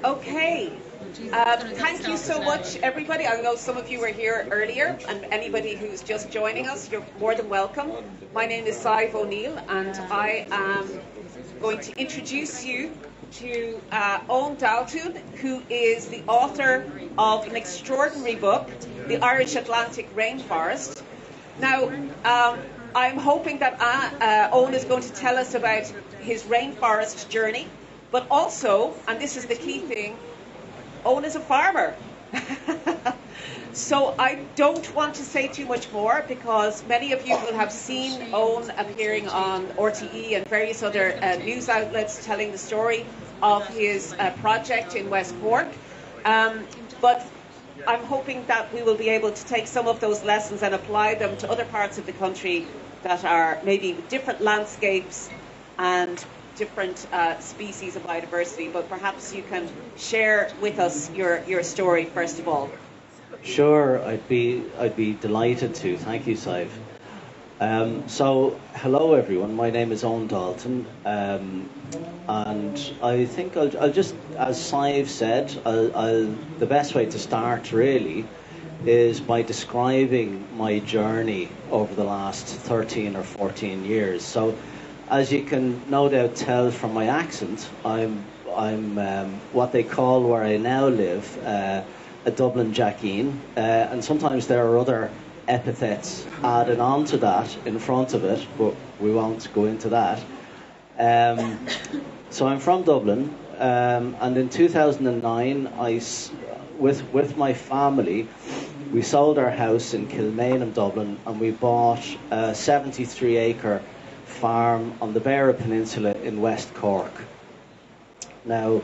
Okay. Thank you so much, everybody. I know some of you were here earlier, and anybody who's just joining us, you're more than welcome. My name is Sadhbh O Neill, and I am going to introduce you to Eoghan Daltun, who is the author of an extraordinary book, The Irish Atlantic Rainforest. Now, I'm hoping that Eoghan is going to tell us about his rainforest journey, but also, and this is the key thing, Eoghan is a farmer. So I don't want to say too much more, because many of you will have seen Eoghan appearing on RTE and various other news outlets telling the story of his project in West Cork. But I'm hoping that we will be able to take some of those lessons and apply them to other parts of the country that are maybe different landscapes and different species of biodiversity. But perhaps you can share with us your story first of all. Sure, I'd be delighted to. Thank you, Sadhbh. So, hello everyone. My name is Eoghan Daltun, and I think I'll just, as Sadhbh said, the best way to start really is by describing my journey over the last 13 or 14 years. So, as you can no doubt tell from my accent, I'm what they call where I now live a Dublin Jackeen, and sometimes there are other epithets added on to that in front of it, but we won't go into that. So I'm from Dublin, and in 2009, with my family, we sold our house in Kilkenny in Dublin, and we bought a 73-acre farm on the Beara Peninsula in West Cork. Now,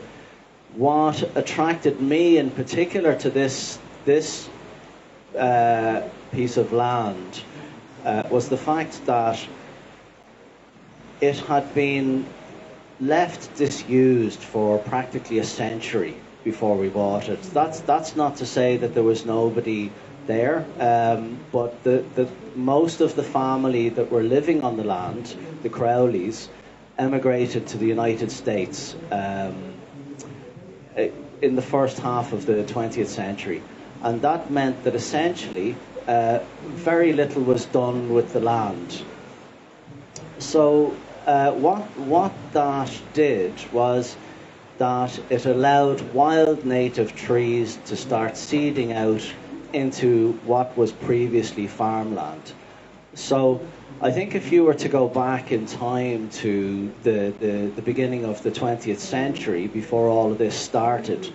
what attracted me in particular to this piece of land was the fact that it had been left disused for practically a century before we bought it. That's not to say that there was nobody there, but the most of the family that were living on the land, the Crowleys, emigrated to the United States in the first half of the 20th century. And that meant that essentially very little was done with the land. So what that did was that it allowed wild native trees to start seeding out into what was previously farmland. So I think if you were to go back in time to the beginning of the 20th century, before all of this started,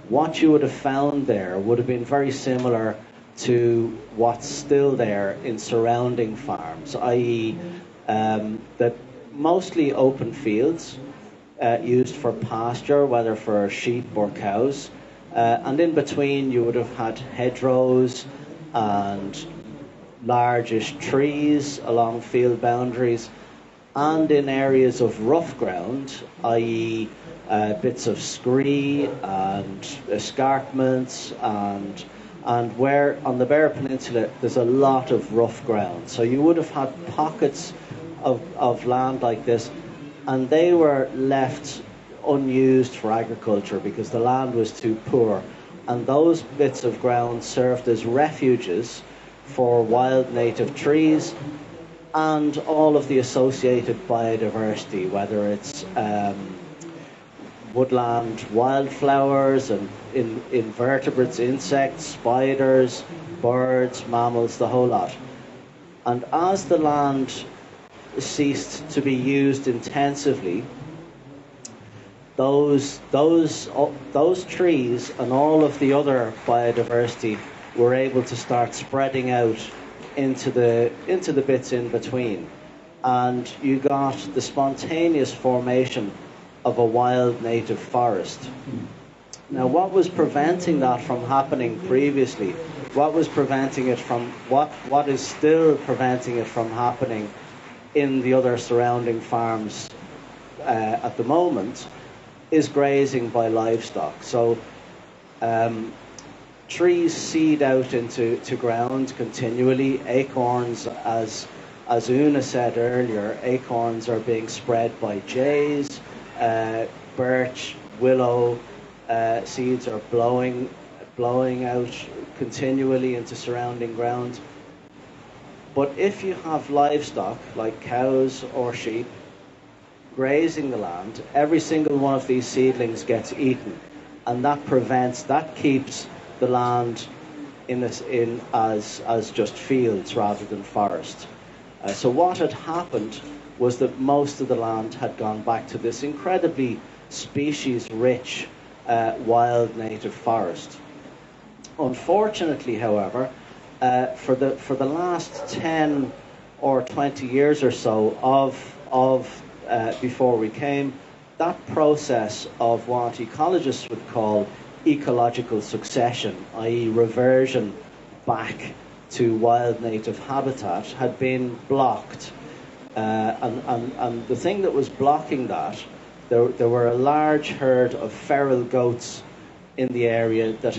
what you would have found there would have been very similar to what's still there in surrounding farms, i.e. that mostly open fields used for pasture, whether for sheep or cows, and in between you would have had hedgerows and largish trees along field boundaries, and in areas of rough ground, i.e. bits of scree and escarpments, and where on the Beara Peninsula there's a lot of rough ground. So you would have had pockets of land like this, and they were left unused for agriculture because the land was too poor, and those bits of ground served as refuges for wild native trees and all of the associated biodiversity, whether it's woodland wildflowers and invertebrates, insects, spiders, birds, mammals, the whole lot. And as the land ceased to be used intensively, those trees and all of the other biodiversity were able to start spreading out into the bits in between, and you got the spontaneous formation of a wild native forest. Now, what was preventing that from happening previously? What was preventing it from what is still preventing it from happening in the other surrounding farms at the moment is grazing by livestock. So trees seed out into ground continually. Acorns, as Una said earlier, acorns are being spread by jays, birch, willow, seeds are blowing out continually into surrounding ground. But if you have livestock like cows or sheep grazing the land, every single one of these seedlings gets eaten, and that keeps the land as just fields rather than forest. So what had happened was that most of the land had gone back to this incredibly species-rich wild native forest. Unfortunately, however, for the last 10 or 20 years or so of before we came, that process of what ecologists would call ecological succession, i.e. reversion back to wild native habitat, had been blocked. And the thing that was blocking that, there were a large herd of feral goats in the area that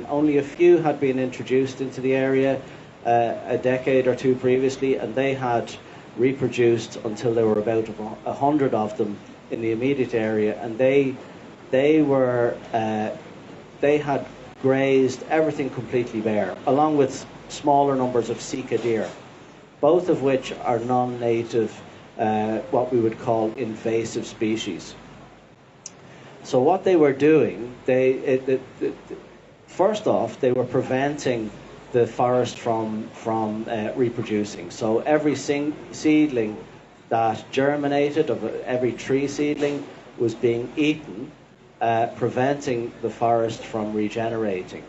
only a few had been introduced into the area a decade or two previously, and they had reproduced until there were about 100 of them in the immediate area, and they had grazed everything completely bare, along with smaller numbers of sika deer, both of which are non-native, what we would call invasive species. So what they were doing, first off, they were preventing the forest from reproducing. So every seedling that germinated, of every tree seedling, was being eaten, preventing the forest from regenerating.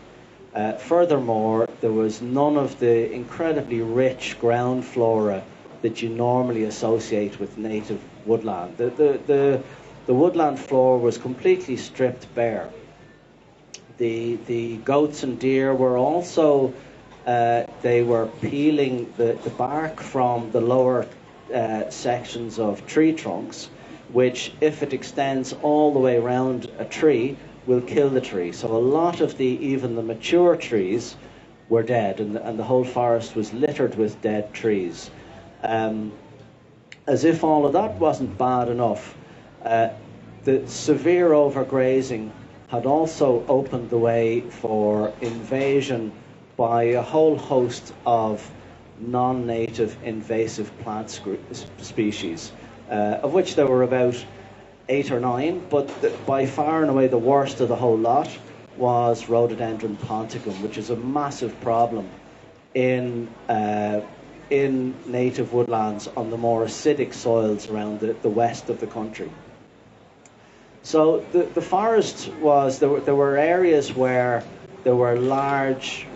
Furthermore, there was none of the incredibly rich ground flora that you normally associate with native woodland. The woodland floor was completely stripped bare. The goats and deer were also they were peeling the bark from the lower sections of tree trunks, which, if it extends all the way around a tree, will kill the tree. So a lot of even the mature trees were dead, and the whole forest was littered with dead trees. As if all of that wasn't bad enough, the severe overgrazing had also opened the way for invasion by a whole host of non-native invasive plant species, of which there were about 8 or 9, but by far and away the worst of the whole lot was Rhododendron ponticum, which is a massive problem in native woodlands on the more acidic soils around the west of the country. So the forest was, there were areas where there were large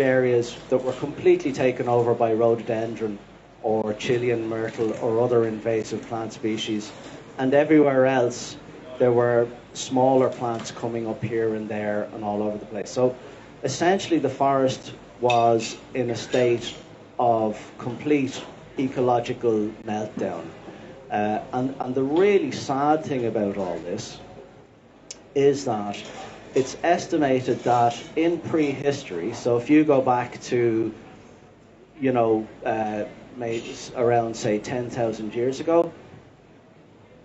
areas that were completely taken over by rhododendron or Chilean myrtle or other invasive plant species, and everywhere else there were smaller plants coming up here and there and all over the place. So essentially the forest was in a state of complete ecological meltdown. And the really sad thing about all this is that it's estimated that in prehistory, so if you go back to, maybe around, say, 10,000 years ago,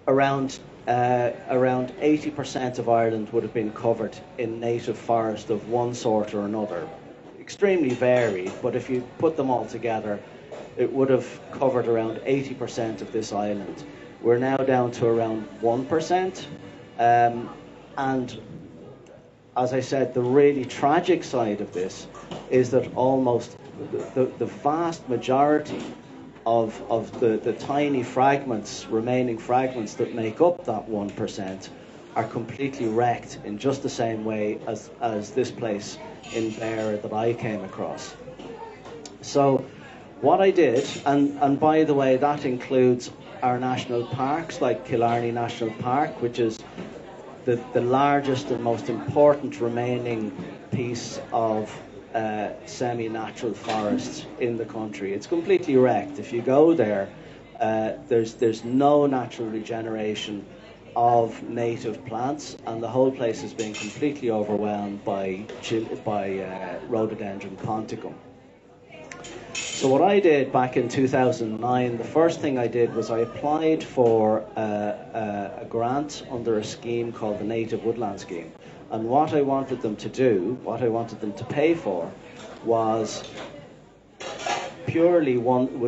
around 80% of Ireland would have been covered in native forest of one sort or another. Extremely varied, but if you put them all together, it would have covered around 80% of this island. We're now down to around 1%. And as I said, the really tragic side of this is that almost the vast majority of the tiny remaining fragments that make up that 1% are completely wrecked in just the same way as this place in Bear that I came across. So what I did, and by the way, that includes our national parks like Killarney National Park, which is the largest and most important remaining piece of semi-natural forests in the country. It's completely wrecked. If you go there, there's no natural regeneration of native plants, and the whole place is being completely overwhelmed by Rhododendron ponticum. So what I did back in 2009, the first thing I did was I applied for a grant under a scheme called the Native Woodland Scheme. And what I wanted them to do, what I wanted them to pay for, was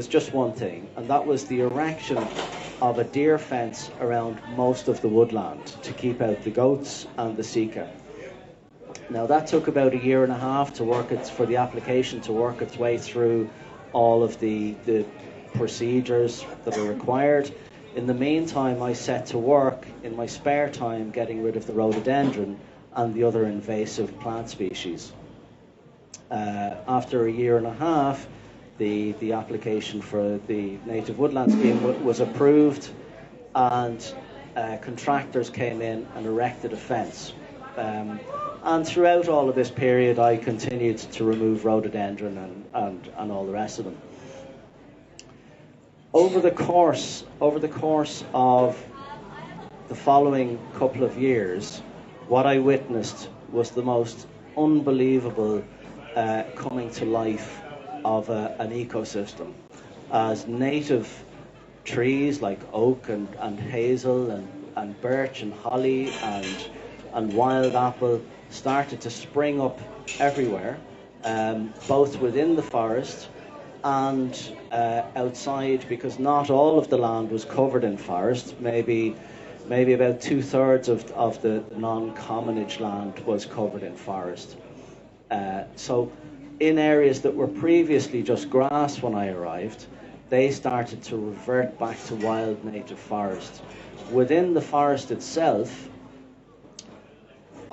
just one thing, and that was the erection of a deer fence around most of the woodland to keep out the goats and the sika. Now that took about a year and a half for the application to work its way through all of the procedures that are required. In the meantime, I set to work in my spare time getting rid of the rhododendron and the other invasive plant species. After a year and a half, the application for the Native Woodland Scheme was approved, and contractors came in and erected a fence. And throughout all of this period, I continued to remove rhododendron and all the rest of them. Over the course of the following couple of years, what I witnessed was the most unbelievable coming to life of an ecosystem, as native trees like oak and hazel and birch and holly and wild apple started to spring up everywhere, both within the forest and outside, because not all of the land was covered in forest. Maybe about 2/3 of the non-commonage land was covered in forest. So in areas that were previously just grass when I arrived, they started to revert back to wild native forest. Within the forest itself,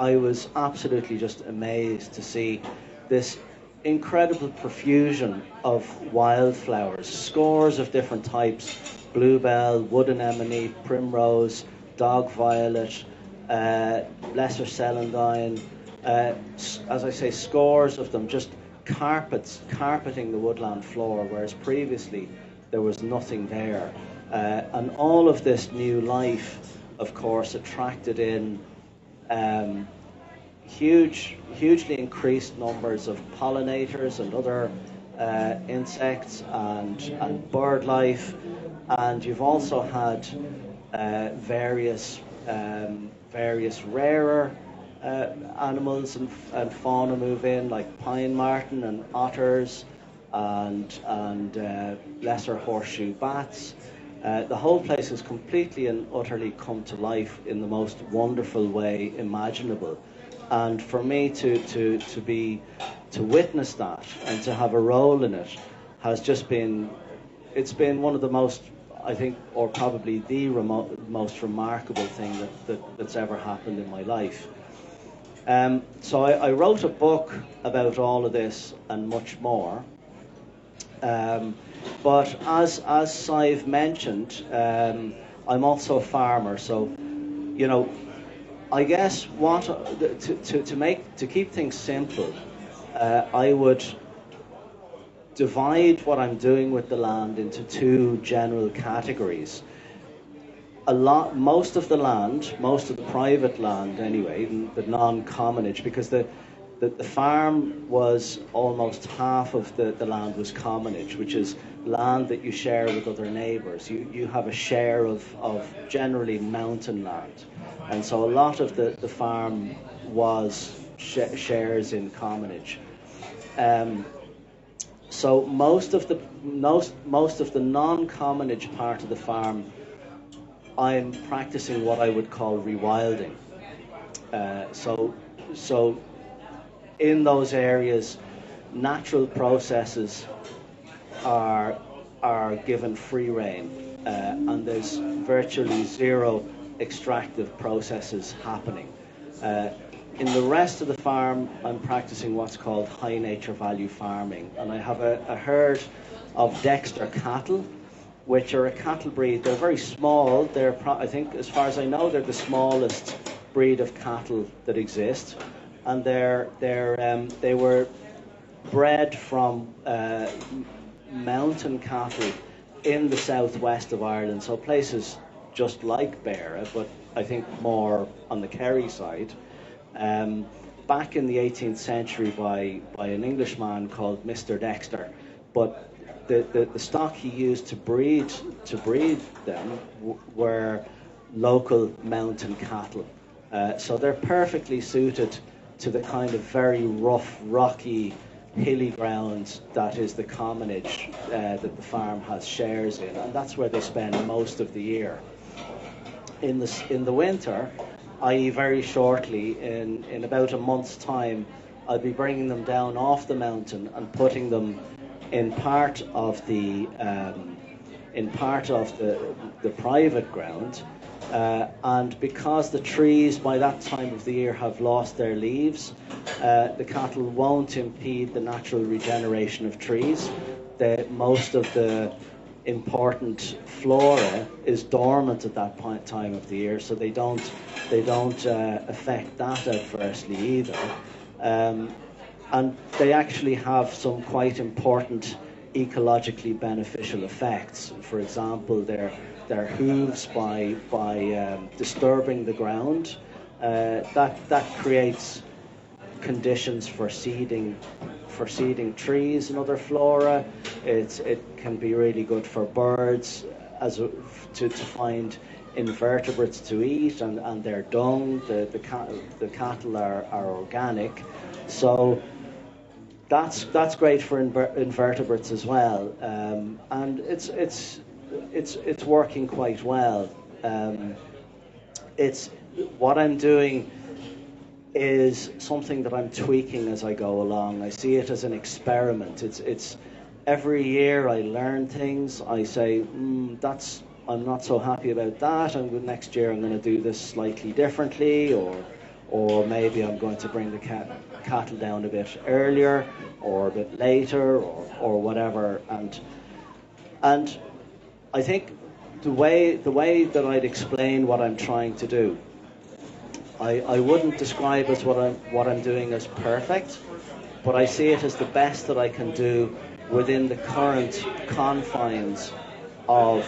I was absolutely just amazed to see this incredible profusion of wildflowers, scores of different types: bluebell, wood anemone, primrose, dog violet, lesser celandine, as I say, scores of them, just carpeting the woodland floor, whereas previously there was nothing there. And all of this new life, of course, attracted in hugely increased numbers of pollinators and other insects and bird life. And you've also had various rarer animals and fauna move in, like pine marten and otters and lesser horseshoe bats. The whole place has completely and utterly come to life in the most wonderful way imaginable. And for me to witness that and to have a role in it has just been, it's been one of the most, I think, or probably the most remarkable thing that's ever happened in my life. So I wrote a book about all of this and much more. But as Sadhbh mentioned, I'm also a farmer, so I guess to keep things simple, I would divide what I'm doing with the land into two general categories. Most of the private land anyway, the non-commonage, because the farm was almost half of the land was commonage, which is land that you share with other neighbours. You have a share of generally mountain land, and so a lot of the farm was shares in commonage. So most of the non-commonage part of the farm, I'm practicing what I would call rewilding. So in those areas, natural processes are given free rein, and there's virtually zero extractive processes happening. In the rest of the farm, I'm practicing what's called high nature value farming, and I have a herd of Dexter cattle, which are a cattle breed. They're very small. I think, as far as I know, they're the smallest breed of cattle that exist, and they were bred from mountain cattle in the southwest of Ireland, so places just like Beara, but I think more on the Kerry side. Back in the 18th century by an Englishman called Mr. Dexter, but the stock he used to breed them were local mountain cattle. So they're perfectly suited to the kind of very rough, rocky, hilly ground that is the commonage that the farm has shares in, and that's where they spend most of the year. In the winter, i.e. very shortly, in about a month's time, I'll be bringing them down off the mountain and putting them in part of the private ground, and because the trees by that time of the year have lost their leaves, the cattle won't impede the natural regeneration of trees. Most of the important flora is dormant at that time of the year, so they don't affect that adversely either. And they actually have some quite important ecologically beneficial effects. For example, their hooves, by disturbing the ground, that creates conditions for seeding trees and other flora. It can be really good for birds to find invertebrates to eat, and their dung. The cattle are organic, so that's great for invertebrates as well, and it's working quite well. It's what I'm doing is something that I'm tweaking as I go along. I see it as an experiment. It's every year I learn things. I say, I'm not so happy about that. Next year I'm going to do this slightly differently, or maybe I'm going to bring the cattle down a bit earlier or a bit later, or whatever. And I think the way that I'd explain what I'm trying to do, I wouldn't describe as what I'm doing as perfect, but I see it as the best that I can do within the current confines of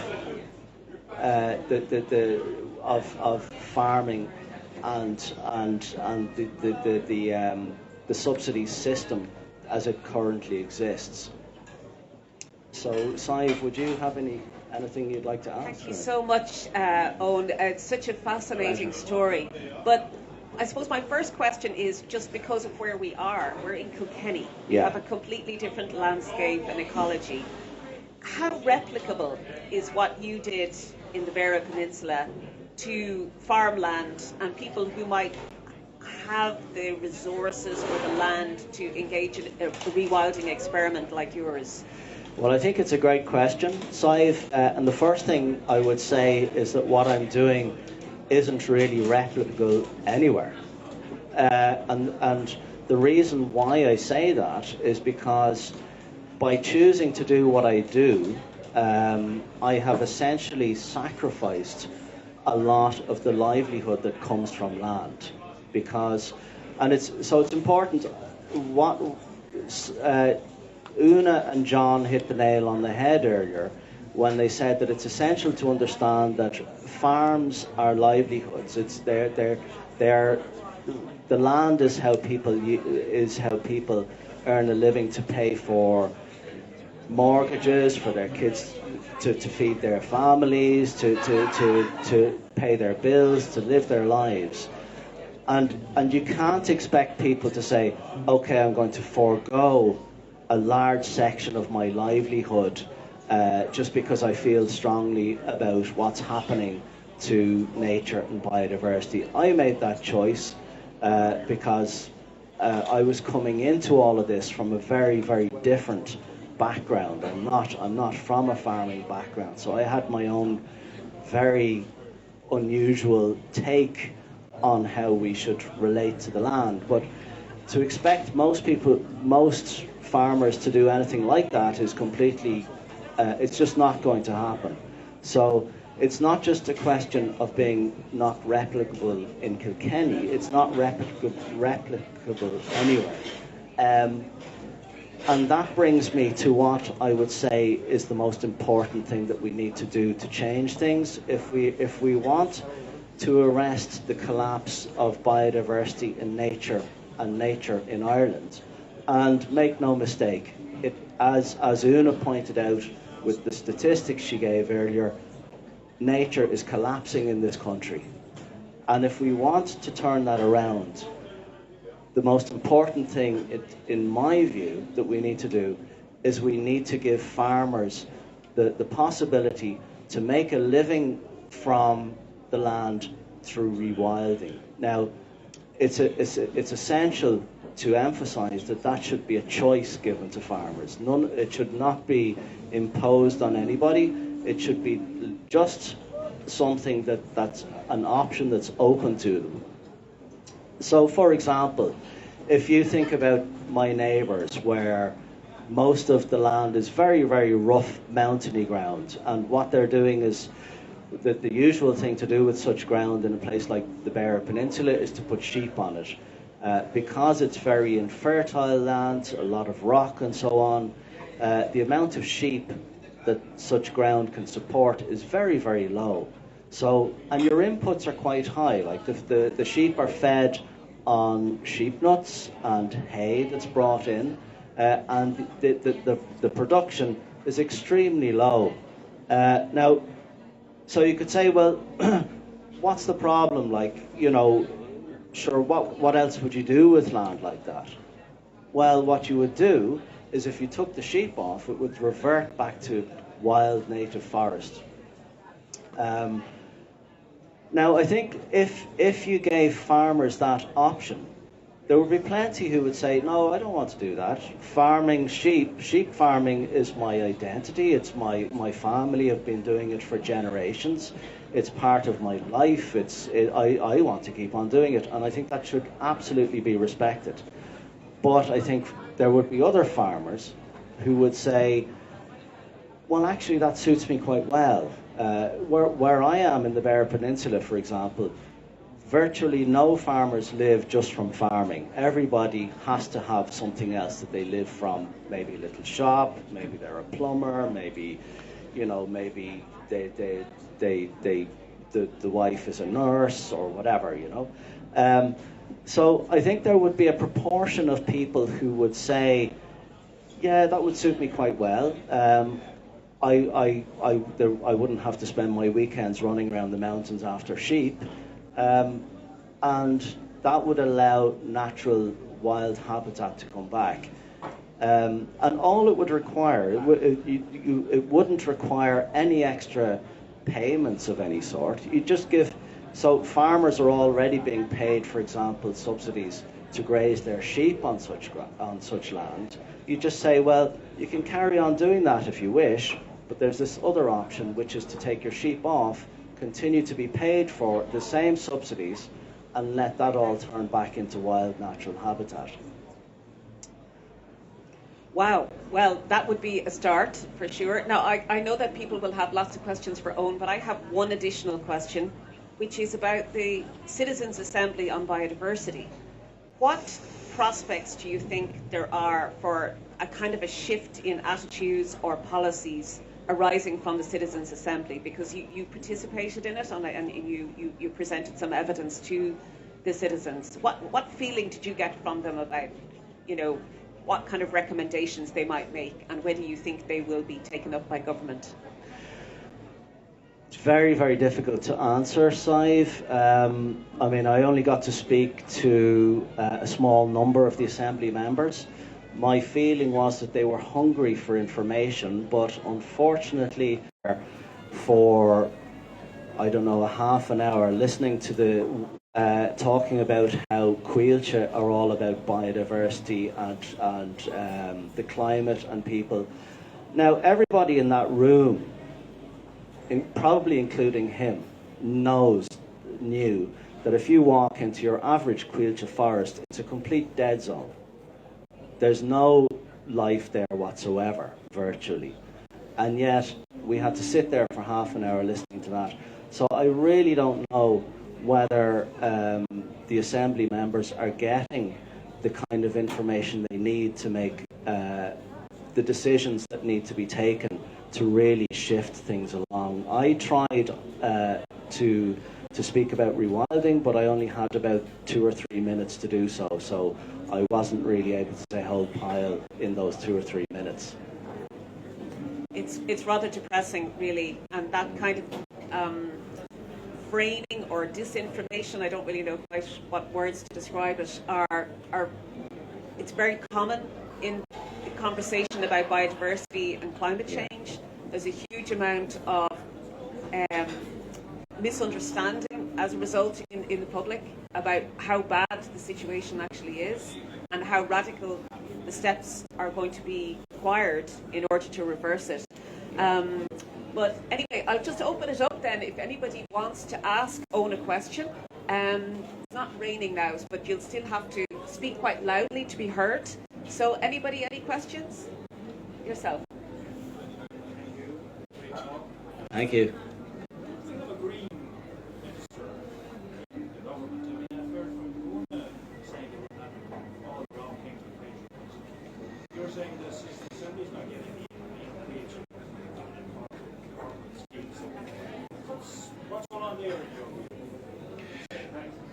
of farming and the subsidy system as it currently exists. So, Sadhbh, would you have anything you'd like to add? Thank you so much, Eoghan. It's such a fascinating story. But I suppose my first question is, just because of where we are, we're in Kilkenny. We have a completely different landscape and ecology. How replicable is what you did in the Beara Peninsula to farmland and people who might have the resources or the land to engage in a rewilding experiment like yours? Well, I think it's a great question, Sadhbh, and the first thing I would say is that what I'm doing isn't really replicable anywhere. And the reason why I say that is because by choosing to do what I do, I have essentially sacrificed a lot of the livelihood that comes from land. It's important. What Una and John hit the nail on the head earlier when they said that it's essential to understand that farms are livelihoods. The land is how people earn a living to pay for mortgages, for their kids to feed their families, to pay their bills, to live their lives. And you can't expect people to say, okay, I'm going to forego a large section of my livelihood just because I feel strongly about what's happening to nature and biodiversity. I made that choice because I was coming into all of this from a very, very different background. I'm not from a farming background, so I had my own very unusual take on how we should relate to the land. But to expect most farmers to do anything like that is completely, it's just not going to happen. So it's not just a question of being not replicable in Kilkenny, it's not replicable anywhere. And that brings me to what I would say is the most important thing that we need to do to change things. If we want to arrest the collapse of biodiversity in nature and nature in Ireland, and make no mistake, as Una pointed out with the statistics she gave earlier, nature is collapsing in this country. And if we want to turn that around, the most important thing, in my view, that we need to do is we need to give farmers the possibility to make a living from the land through rewilding. Now, it's essential to emphasise that should be a choice given to farmers. It should not be imposed on anybody. It should be just something that's an option that's open to them. So, for example, if you think about my neighbours, where most of the land is very, very rough, mountainy ground, and what they're doing is the usual thing to do with such ground in a place like the Beara Peninsula is to put sheep on it. Because it's very infertile land, a lot of rock and so on, the amount of sheep that such ground can support is very, very low. So, and your inputs are quite high, like the sheep are fed on sheep nuts and hay that's brought in, and the production is extremely low. Now, so you could say, well, what's the problem? Like, sure, what else would you do with land like that? Well, what you would do is if you took the sheep off, it would revert back to wild native forest. Now, I think if you gave farmers that option, there would be plenty who would say, no, I don't want to do that. Farming sheep farming is my identity. It's my family. I've been doing it for generations. It's part of my life. I want to keep on doing it. And I think that should absolutely be respected. But I think there would be other farmers who would say, well, actually, that suits me quite well. Where I am in the Beara Peninsula, for example, virtually no farmers live just from farming. Everybody has to have something else that they live from. Maybe a little shop, maybe they're a plumber, maybe maybe the wife is a nurse or whatever, So I think there would be a proportion of people who would say, yeah, that would suit me quite well. I wouldn't have to spend my weekends running around the mountains after sheep. And that would allow natural wild habitat to come back. And all it would require, it wouldn't require any extra payments of any sort. You just give, so farmers are already being paid, for example, subsidies to graze their sheep on such land. You just say, well, you can carry on doing that if you wish, but there's this other option, which is to take your sheep off, continue to be paid for the same subsidies, and let that all turn back into wild natural habitat. Wow, well, that would be a start for sure. Now, I know that people will have lots of questions for Eoghan, but I have one additional question, which is about the Citizens' Assembly on Biodiversity. What prospects do you think there are for a kind of a shift in attitudes or policies arising from the Citizens' Assembly? Because you participated in it and you presented some evidence to the citizens. What feeling did you get from them about, what kind of recommendations they might make, and whether you think they will be taken up by government? It's very, very difficult to answer, Sadhbh. I only got to speak to a small number of the Assembly members. My feeling was that they were hungry for information, but unfortunately, for, a half an hour listening to the talking about how Coillte are all about biodiversity and the climate and people. Now, everybody in that room, probably including him, knew that if you walk into your average Coillte forest, it's a complete dead zone. There's no life there whatsoever, virtually. And yet, we had to sit there for half an hour listening to that. So I really don't know whether the Assembly members are getting the kind of information they need to make the decisions that need to be taken to really shift things along. I tried to to speak about rewilding, but I only had about 2 or 3 minutes to do so, so I wasn't really able to say whole pile in those 2 or 3 minutes. It's rather depressing, really, and that kind of framing or disinformation, I don't really know quite what words to describe it, it's very common in the conversation about biodiversity and climate change. There's a huge amount of misunderstanding as a result in the public about how bad the situation actually is and how radical the steps are going to be required in order to reverse it. But anyway, I'll just open it up then if anybody wants to ask Eoghan a question. It's not raining now, but you'll still have to speak quite loudly to be heard. So anybody, any questions? Yourself. Thank you. You're saying this Assembly's not getting what's going on there?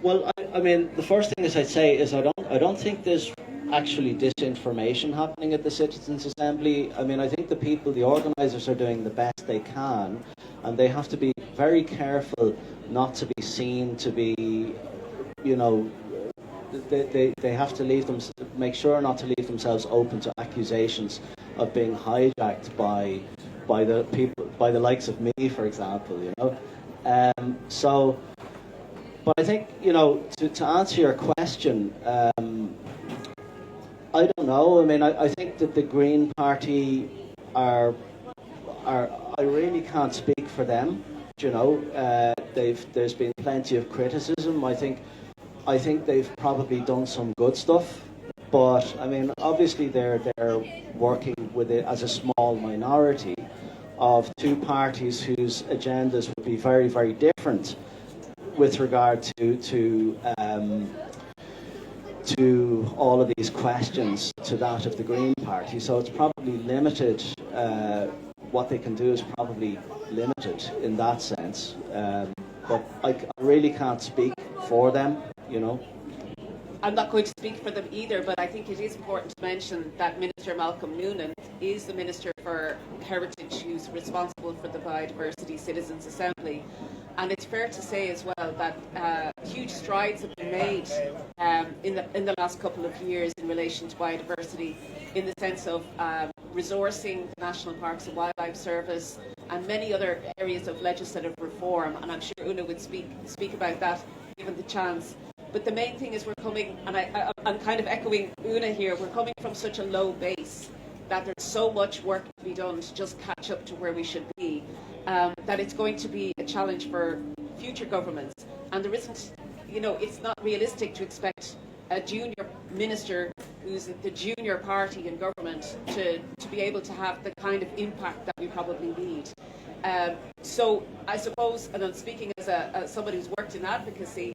Well, I mean, the first thing I'd say is I don't think there's actually disinformation happening at the Citizens' Assembly. I mean, I think the organisers are doing the best they can, and they have to be very careful not to be seen to be, you know, they have to make sure not to leave themselves open to accusations of being hijacked by the people, by the likes of me, for example, you know. But I think, you know, to answer your question, I don't know. I mean, I think that the Green Party are I really can't speak for them. You know, there's been plenty of criticism. I think they've probably done some good stuff, but I mean, obviously they're working with it as a small minority of two parties whose agendas would be very, very different with regard to all of these questions to that of the Green Party. So it's probably limited. What they can do is probably limited in that sense. But I really can't speak for them, you know. I'm not going to speak for them either, but I think it is important to mention that Minister Malcolm Noonan is the Minister for Heritage who's responsible for the Biodiversity Citizens' Assembly. And it's fair to say as well that huge strides have been made in the last couple of years in relation to biodiversity, in the sense of resourcing the National Parks and Wildlife Service and many other areas of legislative reform. And I'm sure Una would speak about that given the chance. But the main thing is we're coming, and I'm kind of echoing Una here, we're coming from such a low base that there's so much work to be done to just catch up to where we should be, that it's going to be a challenge for future governments. And there isn't, you know, it's not realistic to expect a junior minister who's the junior party in government to be able to have the kind of impact that we probably need. So I suppose, and I'm speaking as somebody who's worked in advocacy,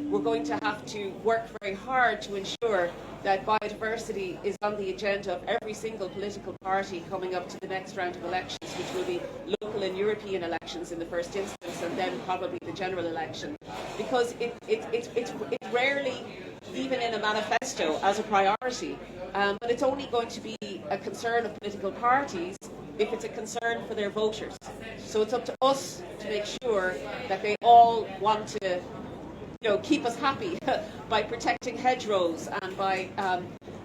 we're going to have to work very hard to ensure that biodiversity is on the agenda of every single political party coming up to the next round of elections, which will be local and European elections in the first instance, and then probably the general election. Because it's rarely even in a manifesto as a priority, but it's only going to be a concern of political parties if it's a concern for their voters. So it's up to us to make sure that they all want to, you know, keep us happy by protecting hedgerows and by,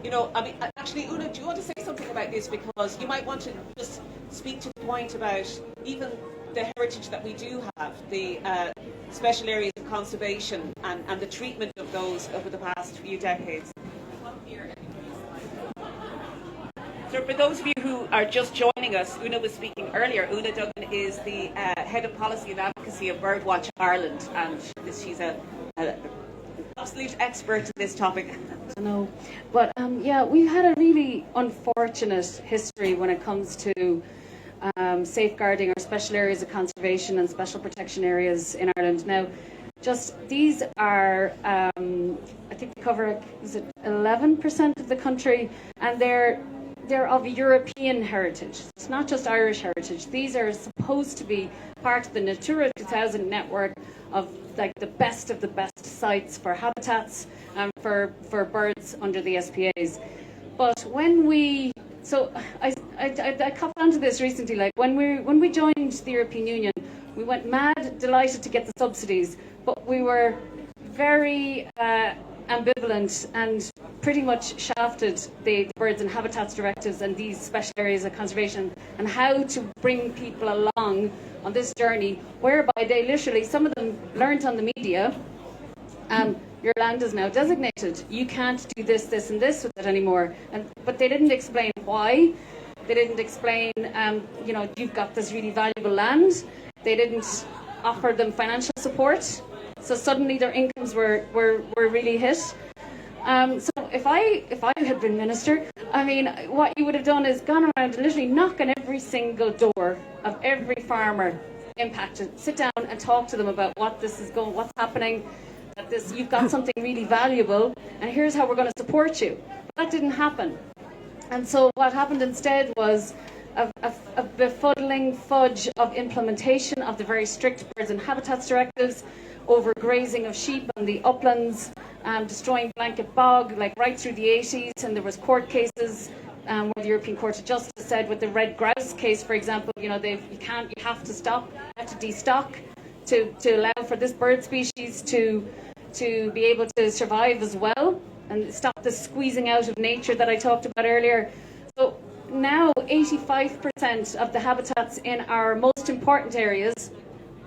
you know, I mean, actually, Una, do you want to say something about this? Because you might want to just speak to the point about even the heritage that we do have, the special areas of conservation and the treatment of those over the past few decades. So for those of you who are just joining us, Una was speaking earlier. Una Duggan is the Head of Policy and Advocacy of Birdwatch Ireland, and she's an absolute expert in this topic. I know, but yeah, we've had a really unfortunate history when it comes to safeguarding our special areas of conservation and special protection areas in Ireland. Now, just these are, I think they cover, is it 11% of the country, and they're they're of European heritage. It's not just Irish heritage. These are supposed to be part of the Natura 2000 network of like the best of the best sites for habitats and for birds under the SPAs. But when we, so I copped onto this recently, like when we joined the European Union, we went mad, delighted to get the subsidies, but we were very ambivalent and pretty much shafted the birds and habitats directives and these special areas of conservation and how to bring people along on this journey, whereby they literally, some of them learnt on the media, your land is now designated, you can't do this, this and this with it anymore. But they didn't explain why. They didn't explain, you know, you've got this really valuable land. They didn't offer them financial support. So suddenly their incomes were really hit. So if I had been minister, I mean, what you would have done is gone around and literally knock on every single door of every farmer impacted, sit down and talk to them about what this is going, what's happening, that this, you've got something really valuable, and here's how we're going to support you. But that didn't happen. And so what happened instead was a befuddling fudge of implementation of the very strict birds and habitats directives, overgrazing of sheep on the uplands, destroying blanket bog, like right through the 80s, and there was court cases where the European Court of Justice said with the red grouse case, for example, you know, you have to stop, you have to destock to allow for this bird species to be able to survive as well and stop the squeezing out of nature that I talked about earlier. So now 85% of the habitats in our most important areas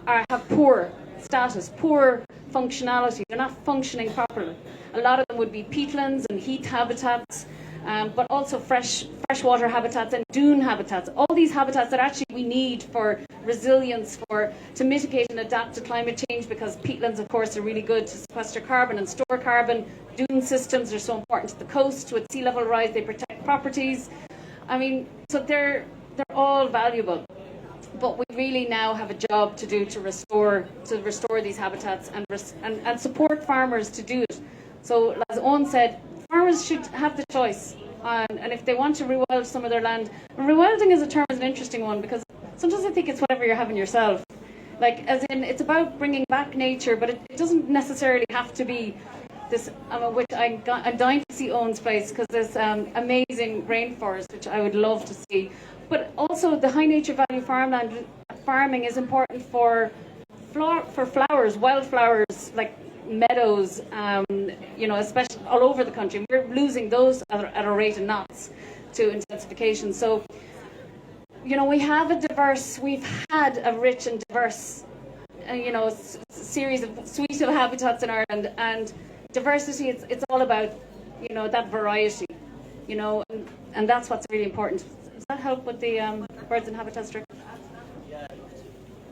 have poor status, poor functionality. They're not functioning properly. A lot of them would be peatlands and heath habitats, but also freshwater habitats and dune habitats. All these habitats that actually we need for resilience, to mitigate and adapt to climate change, because peatlands, of course, are really good to sequester carbon and store carbon. Dune systems are so important to the coast. With sea level rise, they protect properties. I mean, so they're all valuable. But we really now have a job to do to restore these habitats and support farmers to do it. So, as Eoghan said, farmers should have the choice. And if they want to rewild some of their land, and rewilding as a term is an interesting one, because sometimes I think it's whatever you're having yourself. Like, as in, it's about bringing back nature, but it doesn't necessarily have to be this, which I'm dying to see Eoghan's place, because there's amazing rainforest, which I would love to see. But also the high nature value farmland farming is important for flowers, wildflowers, like meadows, you know, especially all over the country. We're losing those at a rate of knots to intensification. So, you know, we've had a rich and diverse, you know, series of suite of habitats in Ireland, and diversity, it's all about, you know, that variety, you know, and that's what's really important. Does that help with the birds and habitats directive? Yeah,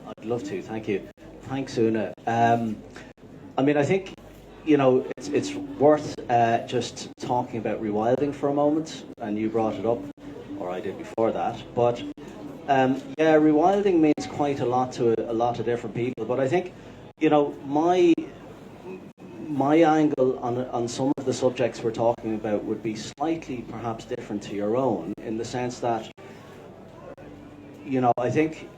I'd love to. Thank you. Thanks, Una. I mean, I think, you know, it's worth just talking about rewilding for a moment, and you brought it up, or I did before that. But yeah, rewilding means quite a lot to a lot of different people. But I think, you know, my angle on some of the subjects we're talking about would be slightly perhaps different to your own, in the sense that, you know, I think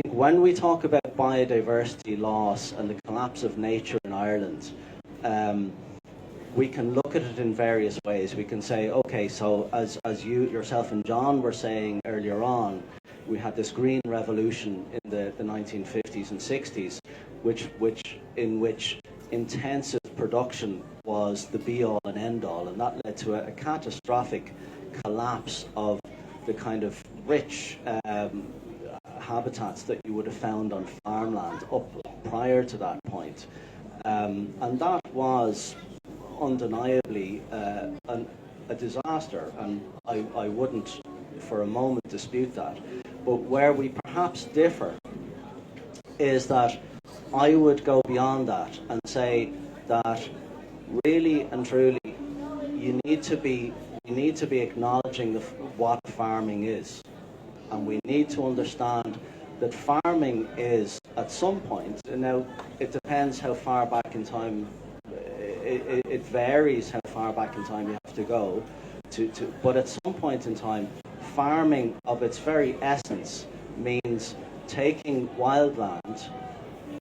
when we talk about biodiversity loss and the collapse of nature in Ireland, we can look at it in various ways. We can say, okay, so as you yourself and John were saying earlier on, we had this green revolution in the 1950s and 60s, in which intensive production was the be-all and end-all, and that led to a catastrophic collapse of the kind of rich habitats that you would have found on farmland up prior to that point. And that was undeniably a disaster, and I wouldn't for a moment dispute that. But where we perhaps differ is that I would go beyond that and say that really and truly you need to be acknowledging what farming is, and we need to understand that farming is, at some point, and now it depends how far back in time, it varies how far back in time you have to go But at some point in time, farming of its very essence means taking wildland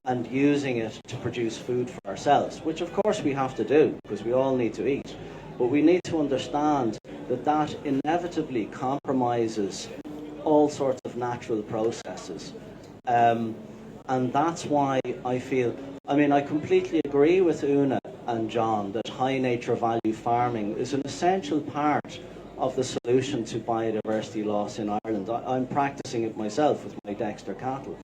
and using it to produce food for ourselves, which of course we have to do because we all need to eat. But we need to understand that that inevitably compromises all sorts of natural processes. And that's why I feel, I mean, I completely agree with Una and John that high nature value farming is an essential part of the solution to biodiversity loss in Ireland. I'm practicing it myself with my Dexter cattle.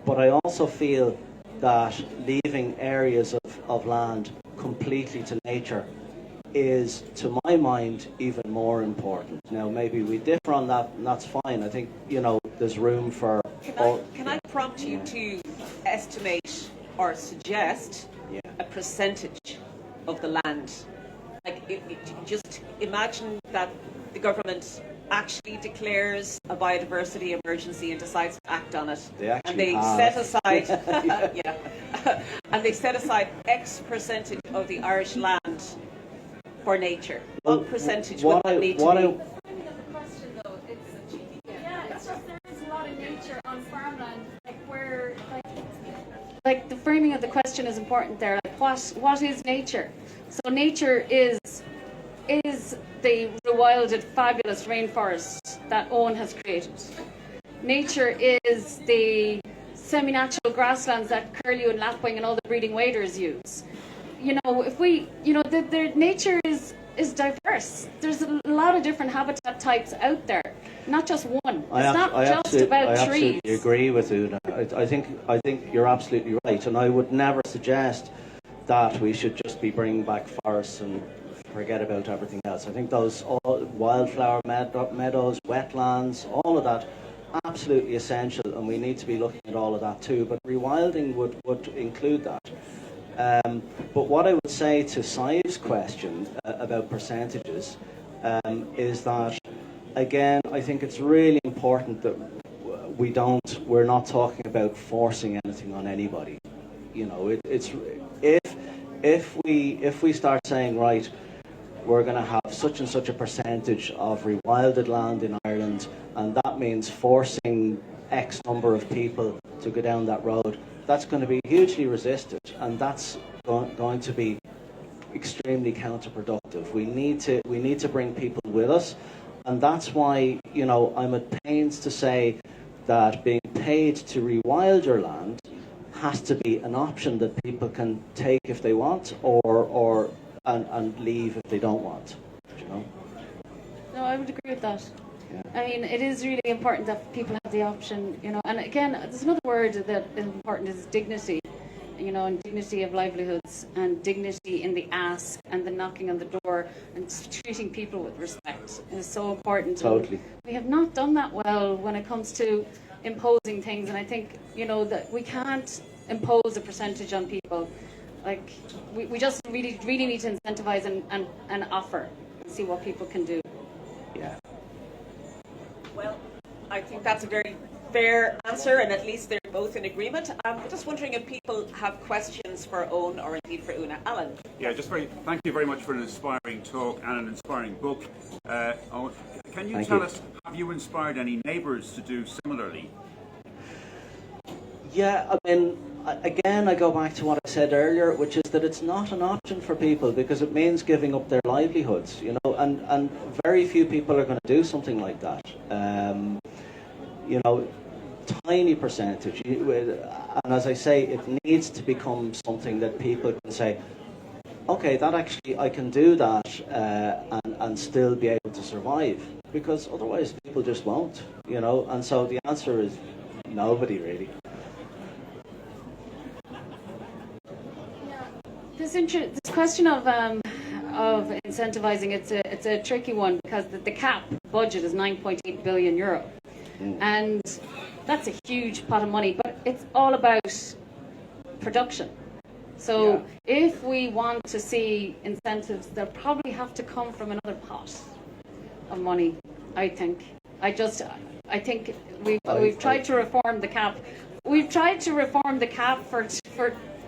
But I also feel that leaving areas of land completely to nature is, to my mind, even more important. Now, maybe we differ on that, and that's fine. I think, you know, there's room for... Can I prompt you to estimate or suggest a percentage of the land? Like, just imagine that the government actually declares a biodiversity emergency and decides to act on it. And they set aside, and they set aside X percentage of the Irish land for nature. What percentage would that need to be? Like the framing of the question is important there. Like what is nature? So nature is the rewilded, fabulous rainforest that Eoghan has created. Nature is the semi-natural grasslands that curlew and lapwing and all the breeding waders use. You know, if we, you know, the nature is diverse. There's a lot of different habitat types out there, not just one. It's not just about trees. I absolutely agree with Una. I think you're absolutely right, and I would never suggest that we should just be bringing back forests and forget about everything else. I think those wildflower meadows, wetlands, all of that, absolutely essential, and we need to be looking at all of that too. But rewilding would include that. But what I would say to Sadhbh's question about percentages is that, again, I think it's really important that we're not talking about forcing anything on anybody. You know, if we start saying, right, we're going to have such and such a percentage of rewilded land in Ireland, and that means forcing X number of people to go down that road, that's going to be hugely resisted, and that's going to be extremely counterproductive. We need to bring people with us, and that's why, you know, I'm at pains to say that being paid to rewild your land has to be an option that people can take if they want, and leave if they don't want. You know? No, I would agree with that. Yeah. I mean, it is really important that people have the option, you know. And again, there's another word that is important, is dignity, you know, and dignity of livelihoods, and dignity in the ask and the knocking on the door, and treating people with respect is so important. Totally. And we have not done that well when it comes to imposing things, and I think, you know, that we can't impose a percentage on people. Like, we just really need to incentivize and offer and see what people can do. Yeah. Well, I think that's a very fair answer, and at least they're both in agreement. I'm just wondering if people have questions for Eoghan or indeed for Una. Alan? Yeah, thank you very much for an inspiring talk and an inspiring book. Can you tell us, have you inspired any neighbours to do similarly? Yeah, I mean, again, I go back to what I said earlier, which is that it's not an option for people because it means giving up their livelihoods, you know, and very few people are going to do something like that. You know, tiny percentage. And as I say, it needs to become something that people can say, okay, that actually, I can do that and still be able to survive, because otherwise people just won't, you know. And so the answer is nobody, really. This question of incentivizing, it's a tricky one, because the cap budget is €9.8 billion, and that's a huge pot of money. But it's all about production. So if we want to see incentives, they'll probably have to come from another pot of money. I think. I think we've tried to reform the cap. We've tried to reform the cap for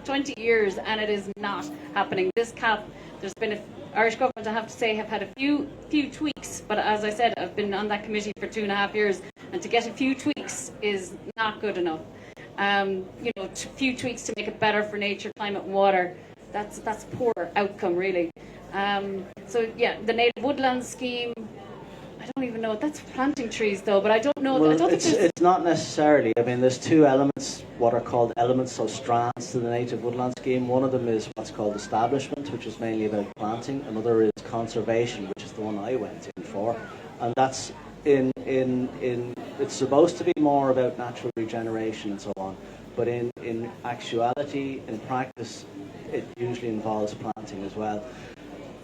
20 years, and it is not happening. This cap, there's been Irish government, I have to say, have had a few tweaks, but as I said, I've been on that committee for 2.5 years, and to get a few tweaks is not good enough. Few tweaks to make it better for nature, climate and water, that's a poor outcome, really. The native woodland scheme, I don't even know. That's planting trees, though, but I don't know. Well, I don't think it's not necessarily. I mean, there's two elements, what are called elements, so strands to the native woodland scheme. One of them is what's called establishment, which is mainly about planting. Another is conservation, which is the one I went in for, and that's it's supposed to be more about natural regeneration and so on. But in actuality, in practice, it usually involves planting as well.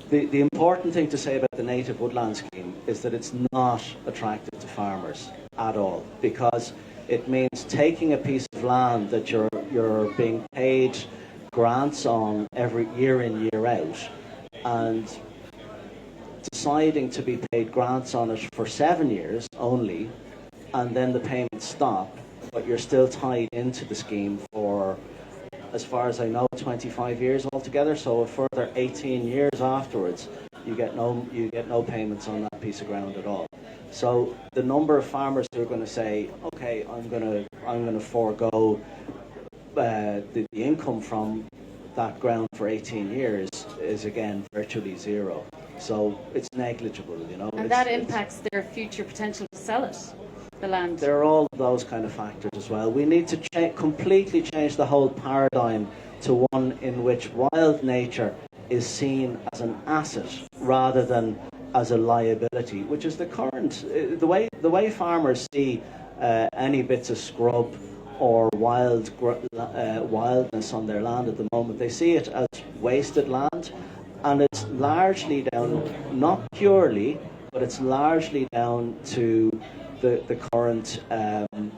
The important thing to say about the native woodland scheme is that it's not attractive to farmers at all, because it means taking a piece of land that you're being paid grants on every year in, year out, and deciding to be paid grants on it for 7 years only, and then the payments stop, but you're still tied into the scheme for, as far as I know, 25 years altogether. So a further 18 years afterwards, you get no payments on that piece of ground at all. So the number of farmers who are going to say, okay, I'm going to forego the income from that ground for 18 years is again virtually zero. So it's negligible, you know. And that impacts their future potential to sell it. The land. There are all those kind of factors as well. We need to completely change the whole paradigm to one in which wild nature is seen as an asset rather than as a liability, which is the current, the way farmers see any bits of scrub or wildness on their land at the moment. They see it as wasted land, and it's largely down, not purely, but it's largely down to the current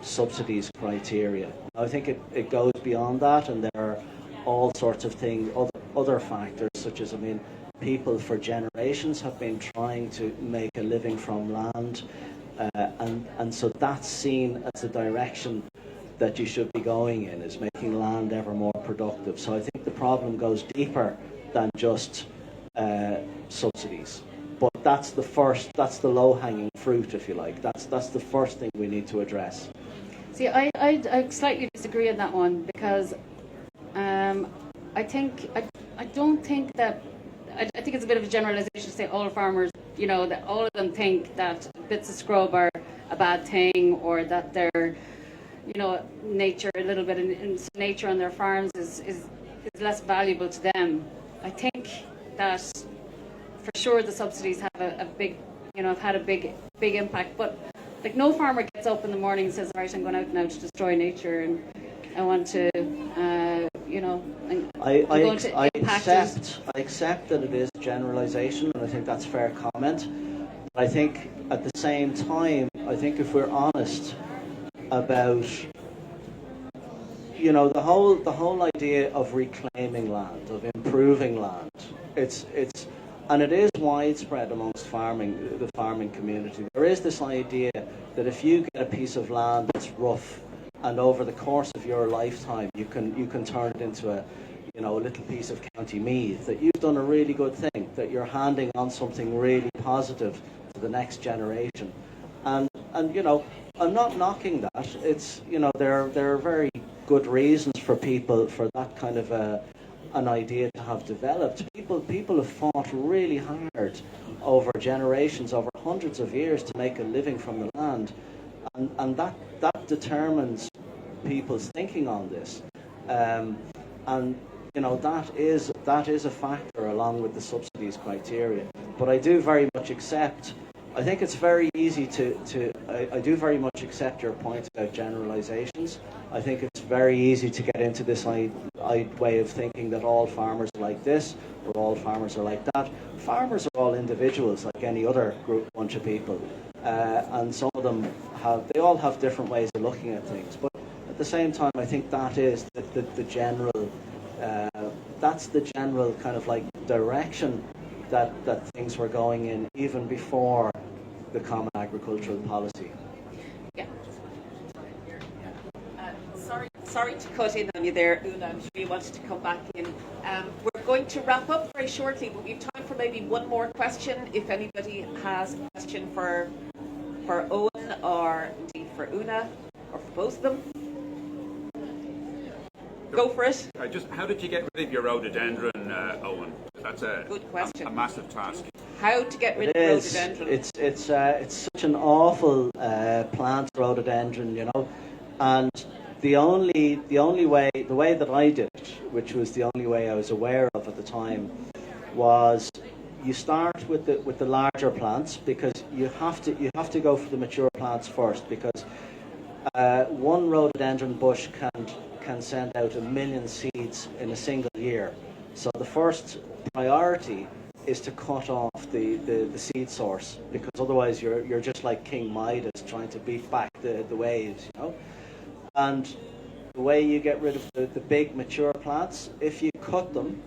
subsidies criteria. I think it goes beyond that, and there are all sorts of things, other factors, such as, I mean, people for generations have been trying to make a living from land, and so that's seen as the direction that you should be going in, is making land ever more productive. So I think the problem goes deeper than just subsidies. But that's the low-hanging fruit, if you like. That's the first thing we need to address. See, I slightly disagree on that one, because I think it's a bit of a generalisation to say all farmers, that all of them think that bits of scrub are a bad thing, or that they're, nature, a little bit in nature on their farms is less valuable to them. I think that for sure the subsidies have a big, have had a big impact. But like, no farmer gets up in the morning and says, right, I'm going out now to destroy nature, and I want to, I accept that it is generalisation, and I think that's fair comment. But I think at the same time, I think if we're honest about, the whole idea of reclaiming land, of improving land, and it is widespread amongst the farming community. There is this idea that if you get a piece of land that's rough, and over the course of your lifetime you can turn it into a little piece of County Meath, that you've done a really good thing, that you're handing on something really positive to the next generation. And I'm not knocking that. It's there are very good reasons for that kind of an idea to have developed. People have fought really hard over generations, over hundreds of years, to make a living from the land, and that determines people's thinking on this, and that is a factor along with the subsidies criteria. But I do very much accept. I think it's very easy I do very much accept your point about generalizations. I think it's very easy to get into this way of thinking that all farmers are like this, or all farmers are like that. Farmers are all individuals, like any other bunch of people, and some of them they all have different ways of looking at things. But at the same time, I think that is the general, that's the general kind of like direction that things were going in even before the Common Agricultural Policy. Yeah. Sorry to cut in on you there, Una. I'm sure you wanted to come back in. We're going to wrap up very shortly, but we have time for for maybe one more question. If anybody has a question for Eoghan or indeed for Una or for both of them. Go for it. How did you get rid of your rhododendron, Eoghan? That's a good question. A massive task. How to get rid of rhododendron? It's such an awful plant, rhododendron, you know, and the way that I did it, which was the only way I was aware of at the time, was you start with the larger plants, because you have to go for the mature plants first, because one rhododendron bush can send out 1 million seeds in a single year. So the first priority is to cut off the seed source, because otherwise you're just like King Midas trying to beat back the waves, you know. And the way you get rid of the big mature plants, if you cut them,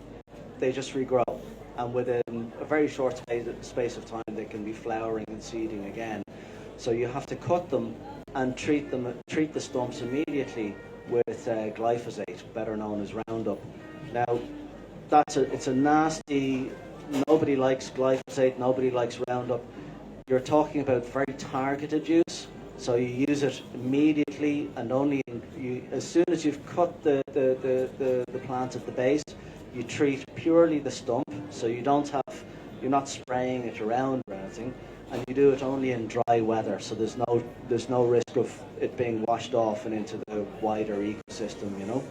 they just regrow, and within a very short space of time they can be flowering and seeding again. So you have to cut them and treat the stumps immediately with glyphosate, better known as Roundup. Now, it's a nasty. Nobody likes glyphosate. Nobody likes Roundup. You're talking about very targeted use. So you use it immediately, and only as soon as you've cut the plant at the base, you treat purely the stump. So you're not spraying it around or anything, and you do it only in dry weather. So there's no risk of it being washed off and into the wider ecosystem, you know.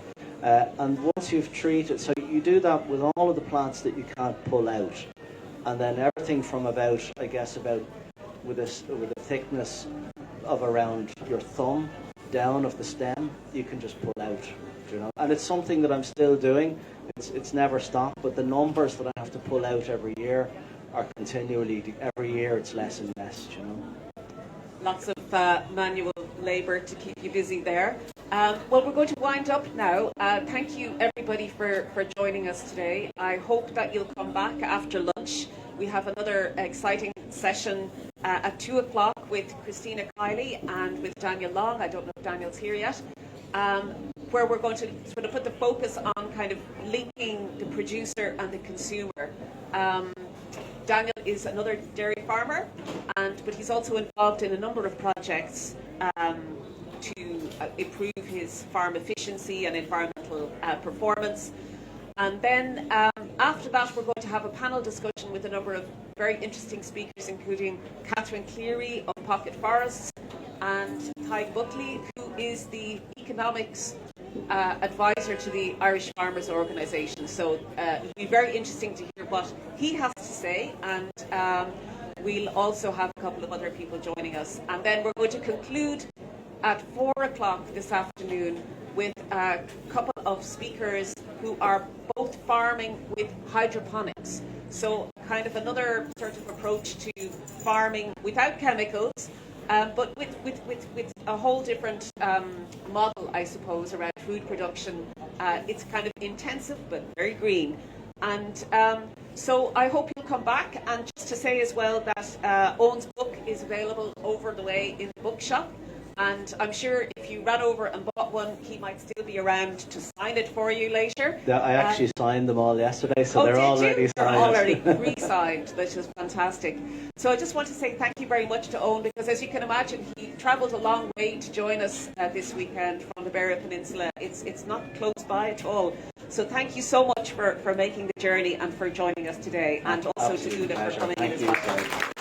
And once you've treated, so you do that with all of the plants that you can't pull out, and then everything from about with a thickness of around your thumb down of the stem, you can just pull out, you know. And it's something that I'm still doing. It's never stopped, but the numbers that I have to pull out every year are continually, every year it's less and less, you know. Lots of manual labour to keep you busy there. Well, we're going to wind up now. Thank you everybody for joining us today. I hope that you'll come back after lunch. We have another exciting session at 2 o'clock with Christina Kiley and with Daniel Long. I don't know if Daniel's here yet. Where we're going to sort of put the focus on kind of linking the producer and the consumer. Daniel is another dairy farmer, but he's also involved in a number of projects to improve his farm efficiency and environmental performance. And then after that, we're going to have a panel discussion with a number of very interesting speakers, including Catherine Cleary of Pocket Forests and Tyg Buckley, who is the economics advisor to the Irish Farmers Organisation. So it'll be very interesting to hear what he has to say, and we'll also have a couple of other people joining us. And then we're going to conclude at 4 o'clock this afternoon with a couple of speakers who are both farming with hydroponics. So kind of another sort of approach to farming without chemicals, but with a whole different model, I suppose, around food production. It's kind of intensive but very green. And so I hope you'll come back. And just to say as well that Eoghan's book is available over the way in the bookshop. And I'm sure if you ran over and bought one, he might still be around to sign it for you later. Yeah, I actually signed them all yesterday, so they're already signed. They're already pre-signed, which is fantastic. So I just want to say thank you very much to Eoghan, because as you can imagine, he travelled a long way to join us this weekend from the Beara Peninsula. It's not close by at all. So thank you so much for making the journey and for joining us today, and also to Una for coming in as well.